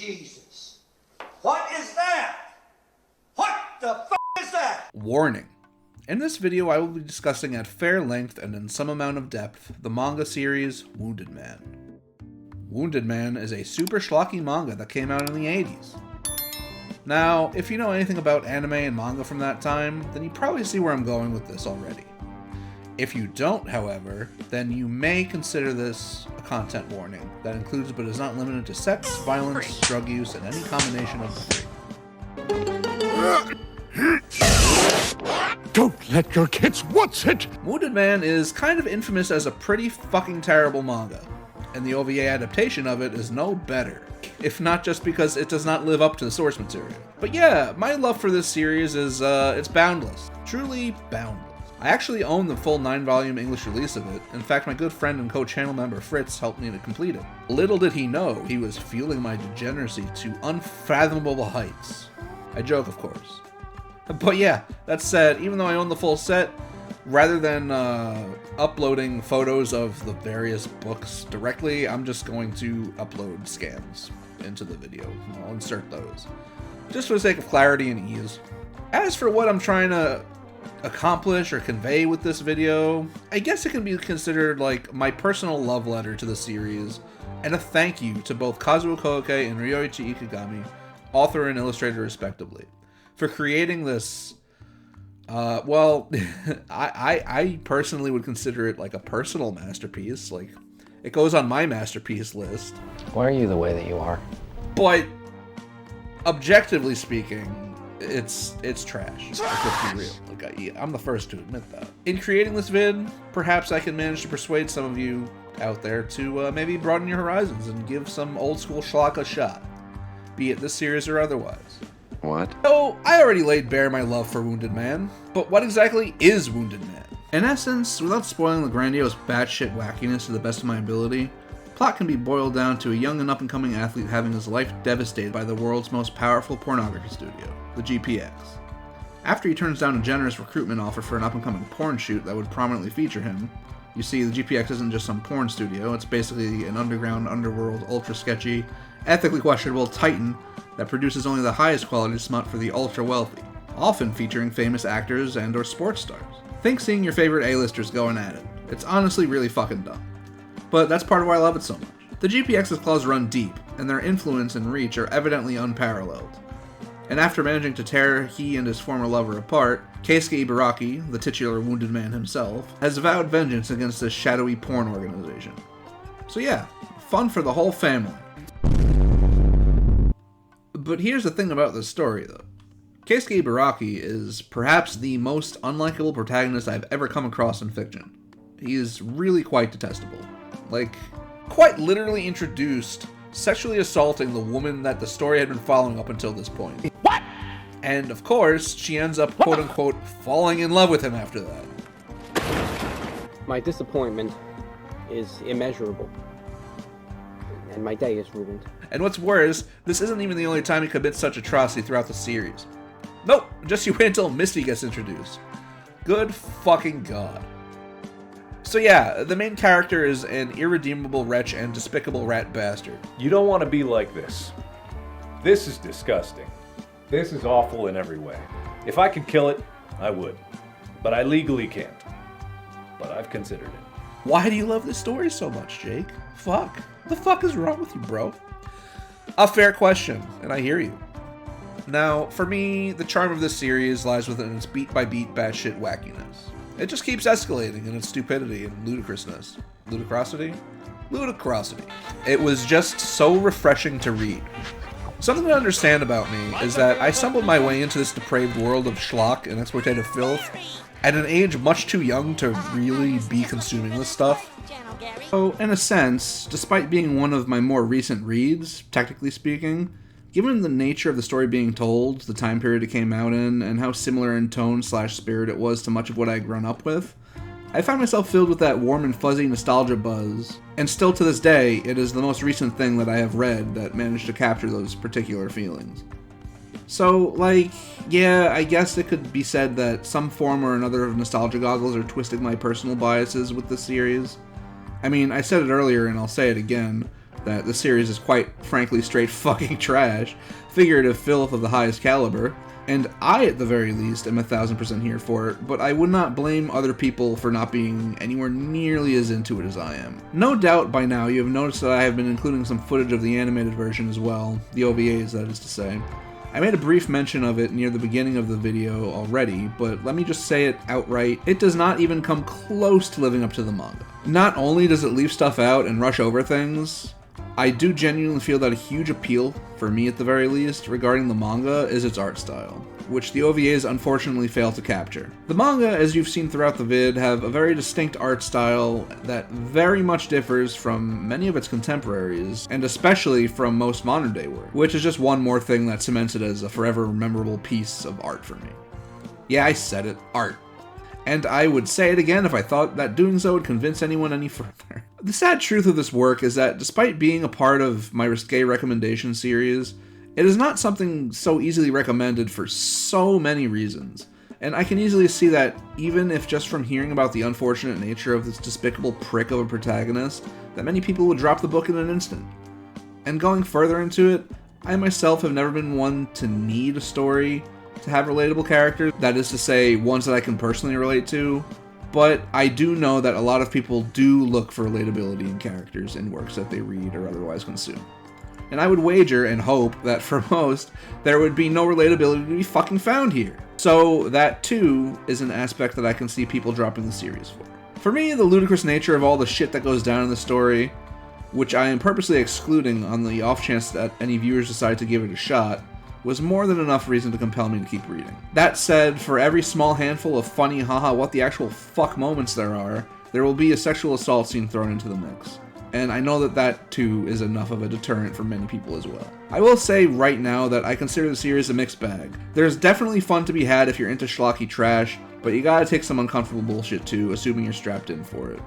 Jesus. What is that? What the f*** is that? Warning. In this video, I will be discussing at fair length and in some amount of depth the manga series Wounded Man. Wounded Man is a super schlocky manga that came out in the 80s. Now, if you know anything about anime and manga from that time, then you probably see where I'm going with this already. If you don't, however, then you may consider this a content warning that includes but is not limited to sex, violence, drug use, and any combination of the three. Don't let your kids watch it! Wounded Man is kind of infamous as a pretty fucking terrible manga, and the OVA adaptation of it is no better, if not just because it does not live up to the source material. But yeah, my love for this series is, it's boundless. Truly boundless. I actually own the full 9-volume English release of it. In fact, my good friend and co-channel member Fritz helped me to complete it. Little did he know he was fueling my degeneracy to unfathomable heights. I joke, of course. But yeah, that said, even though I own the full set, rather than uploading photos of the various books directly, I'm just going to upload scans into the video. I'll insert those, just for the sake of clarity and ease. As for what I'm trying to accomplish or convey with this video, I guess it can be considered like my personal love letter to the series, and a thank you to both Kazuo Koike and Ryoichi Ikegami, author and illustrator respectively, for creating this, well, I personally would consider it like a personal masterpiece. Like, it goes on my masterpiece list. Why are you the way that you are? But, objectively speaking, it's trash. Let's be real. Like, I'm the first to admit that. In creating this vid, perhaps I can manage to persuade some of you out there to maybe broaden your horizons and give some old school schlock a shot, be it this series or otherwise. What? So, I already laid bare my love for Wounded Man, but what exactly is Wounded Man? In essence, without spoiling the grandiose batshit wackiness to the best of my ability, plot can be boiled down to a young and up-and-coming athlete having his life devastated by the world's most powerful pornography studio, the GPX. After he turns down a generous recruitment offer for an up-and-coming porn shoot that would prominently feature him, you see, the GPX isn't just some porn studio, it's basically an underground, underworld, ultra-sketchy, ethically questionable titan that produces only the highest quality smut for the ultra-wealthy, often featuring famous actors and or sports stars. Think seeing your favorite A-listers going at it. It's honestly really fucking dumb. But that's part of why I love it so much. The GPX's claws run deep, and their influence and reach are evidently unparalleled. And after managing to tear he and his former lover apart, Keisuke Ibaraki, the titular Wounded Man himself, has vowed vengeance against this shadowy porn organization. So yeah, fun for the whole family. But here's the thing about this story, though. Keisuke Ibaraki is perhaps the most unlikable protagonist I've ever come across in fiction. He is really quite detestable. Like, quite literally introduced sexually assaulting the woman that the story had been following up until this point. What? And of course, she ends up quote-unquote falling in love with him after that. My disappointment is immeasurable, and my day is ruined. And what's worse, this isn't even the only time he commits such atrocity throughout the series. Nope, just you wait until Misty gets introduced. Good fucking god. So yeah, the main character is an irredeemable wretch and despicable rat bastard. You don't want to be like this. This is disgusting. This is awful in every way. If I could kill it, I would. But I legally can't. But I've considered it. Why do you love this story so much, Jake? Fuck. What the fuck is wrong with you, bro? A fair question, and I hear you. Now, for me, the charm of this series lies within its beat-by-beat batshit wackiness. It just keeps escalating in its stupidity and ludicrousness. Ludicrosity? Ludicrosity. It was just so refreshing to read. Something to understand about me is that I stumbled my way into this depraved world of schlock and exploitative filth at an age much too young to really be consuming this stuff. So, in a sense, despite being one of my more recent reads, technically speaking, given the nature of the story being told, the time period it came out in, and how similar in tone/spirit it was to much of what I'd grown up with, I found myself filled with that warm and fuzzy nostalgia buzz, and still to this day, it is the most recent thing that I have read that managed to capture those particular feelings. So, like, yeah, I guess it could be said that some form or another of nostalgia goggles are twisting my personal biases with this series. I mean, I said it earlier and I'll say it again, that the series is quite frankly straight fucking trash, figurative filth of the highest caliber, and I at the very least am 1000% here for it, but I would not blame other people for not being anywhere nearly as into it as I am. No doubt by now you have noticed that I have been including some footage of the animated version as well, the OVAs that is to say. I made a brief mention of it near the beginning of the video already, but let me just say it outright, it does not even come close to living up to the manga. Not only does it leave stuff out and rush over things, I do genuinely feel that a huge appeal, for me at the very least, regarding the manga is its art style, which the OVAs unfortunately fail to capture. The manga, as you've seen throughout the vid, have a very distinct art style that very much differs from many of its contemporaries, and especially from most modern day work, which is just one more thing that cements it as a forever memorable piece of art for me. Yeah, I said it, art. And I would say it again if I thought that doing so would convince anyone any further. The sad truth of this work is that despite being a part of my Risque recommendation series, it is not something so easily recommended for so many reasons. And I can easily see that even if just from hearing about the unfortunate nature of this despicable prick of a protagonist, that many people would drop the book in an instant. And going further into it, I myself have never been one to need a story to have relatable characters, that is to say, ones that I can personally relate to, but I do know that a lot of people do look for relatability in characters in works that they read or otherwise consume. And I would wager and hope that for most, there would be no relatability to be fucking found here. So that too is an aspect that I can see people dropping the series for. For me, the ludicrous nature of all the shit that goes down in the story, which I am purposely excluding on the off chance that any viewers decide to give it a shot, was more than enough reason to compel me to keep reading. That said, for every small handful of funny haha what the actual fuck moments there are, there will be a sexual assault scene thrown into the mix. And I know that that too is enough of a deterrent for many people as well. I will say right now that I consider the series a mixed bag. There's definitely fun to be had if you're into schlocky trash, but you gotta take some uncomfortable bullshit too, assuming you're strapped in for it.